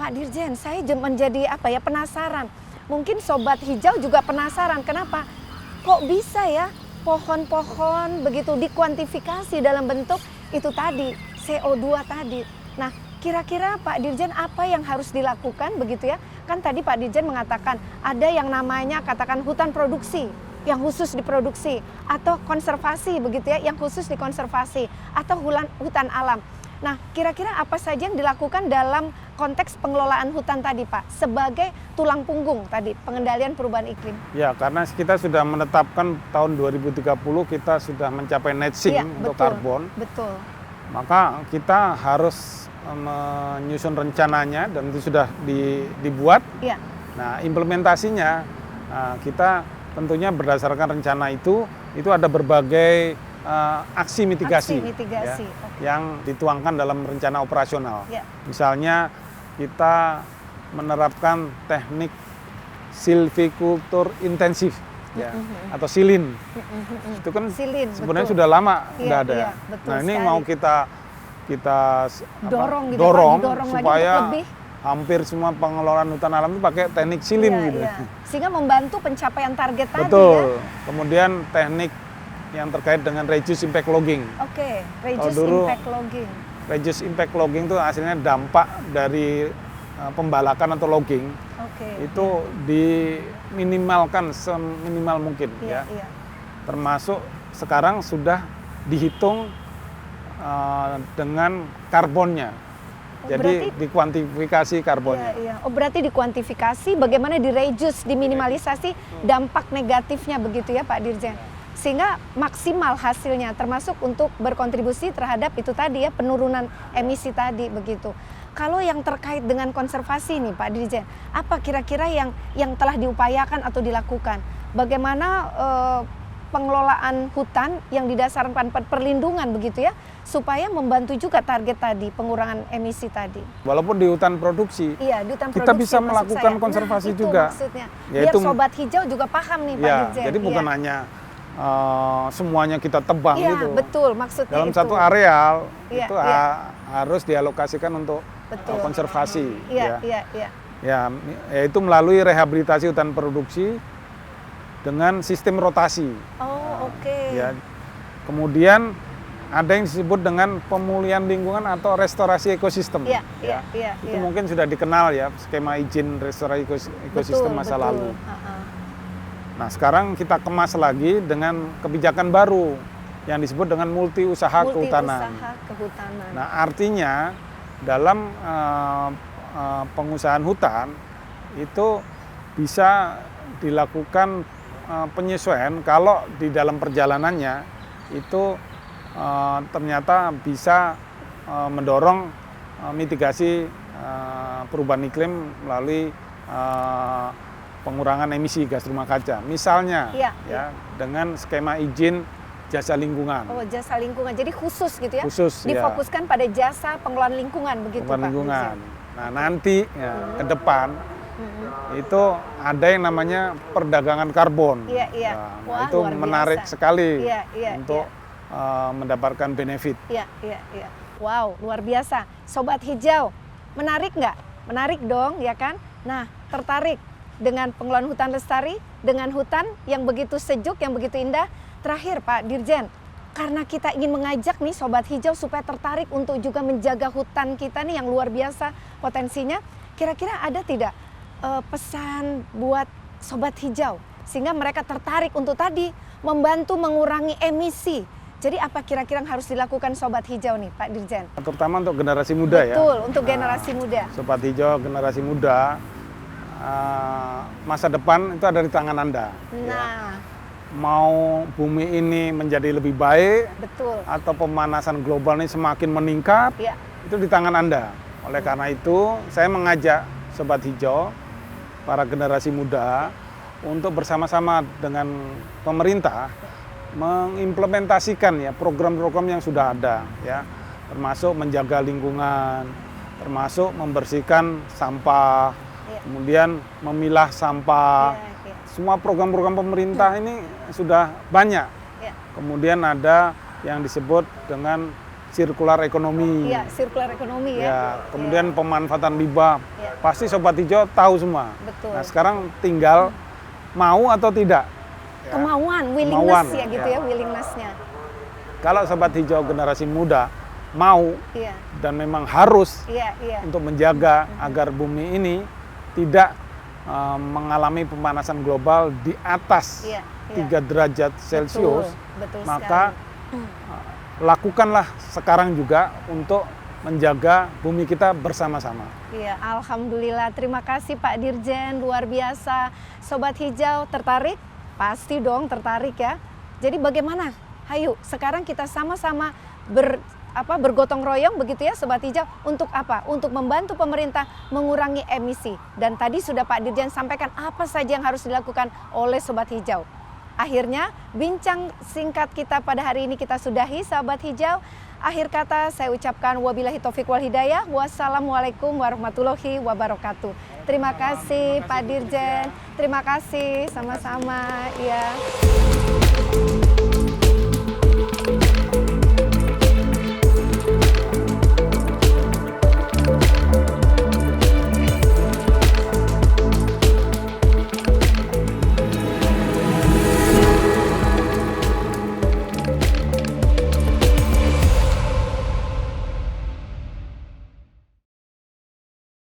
Pak Dirjen, saya menjadi penasaran. Mungkin Sobat Hijau juga penasaran, kenapa kok bisa ya pohon-pohon begitu dikuantifikasi dalam bentuk itu tadi, CO2 tadi. Nah, kira-kira Pak Dirjen apa yang harus dilakukan begitu ya? Kan tadi Pak Dirjen mengatakan ada yang namanya katakan hutan produksi yang khusus diproduksi, atau konservasi begitu ya, yang khusus dikonservasi, atau hutan alam. Nah, kira-kira apa saja yang dilakukan dalam konteks pengelolaan hutan tadi, Pak, sebagai tulang punggung tadi pengendalian perubahan iklim? Ya, karena kita sudah menetapkan tahun 2030 kita sudah mencapai net sink untuk karbon. Betul. Maka kita harus menyusun rencananya dan itu sudah dibuat. Ya. Nah, implementasinya kita tentunya berdasarkan rencana itu ada berbagai aksi mitigasi, ya, yang dituangkan dalam rencana operasional. Ya. Misalnya kita menerapkan teknik silvikultur intensif, ya, atau silin. Itu kan silin, sebenarnya sudah lama udah ada. Iya, Nah, ini mau kita dorong supaya hampir semua pengelolaan hutan alam itu pakai teknik silin gitu. Sehingga membantu pencapaian target tadi. Betul. Kemudian teknik yang terkait dengan reduce impact logging. Oke, reduce impact logging. Reduce impact logging itu hasilnya dampak dari pembalakan atau logging. Itu diminimalkan seminimal mungkin ya. Termasuk sekarang sudah dihitung dengan karbonnya. Jadi dikuantifikasi karbonnya. Oh, berarti dikuantifikasi bagaimana direduce, diminimalisasi dampak negatifnya begitu ya Pak Dirjen. Sehingga maksimal hasilnya termasuk untuk berkontribusi terhadap itu tadi ya penurunan emisi tadi begitu. Kalau yang terkait dengan konservasi nih Pak Dirjen, apa kira-kira yang telah diupayakan atau dilakukan? Bagaimana pengelolaan hutan yang didasarkan perlindungan begitu ya, supaya membantu juga target tadi, pengurangan emisi tadi. Walaupun di hutan produksi, di hutan kita bisa melakukan konservasi juga. Maksudnya, biar Sobat Hijau juga paham nih Pak Dirjen. Jadi bukan hanya semuanya kita tebang gitu. Betul, maksudnya dalam satu areal itu harus dialokasikan untuk konservasi. Yaitu melalui rehabilitasi hutan produksi dengan sistem rotasi. Ya. Kemudian ada yang disebut dengan pemulihan lingkungan atau restorasi ekosistem. Itu mungkin sudah dikenal ya, skema izin restorasi ekosistem masa lalu. Nah, sekarang kita kemas lagi dengan kebijakan baru yang disebut dengan multi usaha kehutanan. Nah, artinya dalam pengusahaan hutan itu bisa dilakukan penyesuaian kalau di dalam perjalanannya itu ternyata bisa mendorong mitigasi perubahan iklim melalui pengurangan emisi gas rumah kaca. Misalnya dengan skema izin jasa lingkungan. Oh, jasa lingkungan. Jadi khusus gitu ya? Khusus, difokuskan pada jasa pengelolaan lingkungan begitu Pak? Lingkungan. Nah, nanti ke depan itu ada yang namanya perdagangan karbon. Nah, itu menarik sekali untuk mendapatkan benefit. Wow, luar biasa. Sobat Hijau, menarik nggak? Menarik dong, ya kan? Nah, tertarik dengan pengelolaan hutan lestari, dengan hutan yang begitu sejuk, yang begitu indah. Terakhir Pak Dirjen, karena kita ingin mengajak nih Sobat Hijau supaya tertarik untuk juga menjaga hutan kita nih yang luar biasa potensinya, kira-kira ada tidak pesan buat Sobat Hijau sehingga mereka tertarik untuk tadi membantu mengurangi emisi? Jadi apa kira-kira yang harus dilakukan Sobat Hijau nih Pak Dirjen? Terutama untuk generasi muda. Betul, untuk generasi muda. Sobat Hijau, generasi muda, masa depan itu ada di tangan Anda. Nah, mau bumi ini menjadi lebih baik, atau pemanasan global ini semakin meningkat, itu di tangan Anda. Oleh karena itu, saya mengajak Sobat Hijau, para generasi muda, untuk bersama-sama dengan pemerintah mengimplementasikan ya program-program yang sudah ada, ya, termasuk menjaga lingkungan, termasuk membersihkan sampah, kemudian memilah sampah. Semua program-program pemerintah ini sudah banyak. Kemudian ada yang disebut dengan sirkular ekonomi. Iya, sirkular ekonomi ya. Ya, kemudian pemanfaatan limbah. Pasti Sobat Hijau tahu semua. Betul. Nah, sekarang tinggal mau atau tidak. Kemauan, willingness ya gitu ya, willingness-nya. Kalau Sobat Hijau generasi muda mau dan memang harus untuk menjaga agar bumi ini tidak mengalami pemanasan global di atas 3 derajat Celcius, betul maka lakukanlah sekarang juga untuk menjaga bumi kita bersama-sama. Iya, alhamdulillah. Terima kasih Pak Dirjen, luar biasa. Sobat Hijau tertarik? Pasti dong tertarik ya. Jadi bagaimana? Hayu, sekarang kita sama-sama bergotong royong begitu ya Sobat Hijau. Untuk apa? Untuk membantu pemerintah mengurangi emisi. Dan tadi sudah Pak Dirjen sampaikan apa saja yang harus dilakukan oleh Sobat Hijau. Akhirnya bincang singkat kita pada hari ini kita sudahi Sobat Hijau. Akhir kata saya ucapkan wabillahi taufiq wal hidayah. Wassalamualaikum warahmatullahi wabarakatuh. Terima kasih Pak Dirjen. Terima kasih sama-sama ya.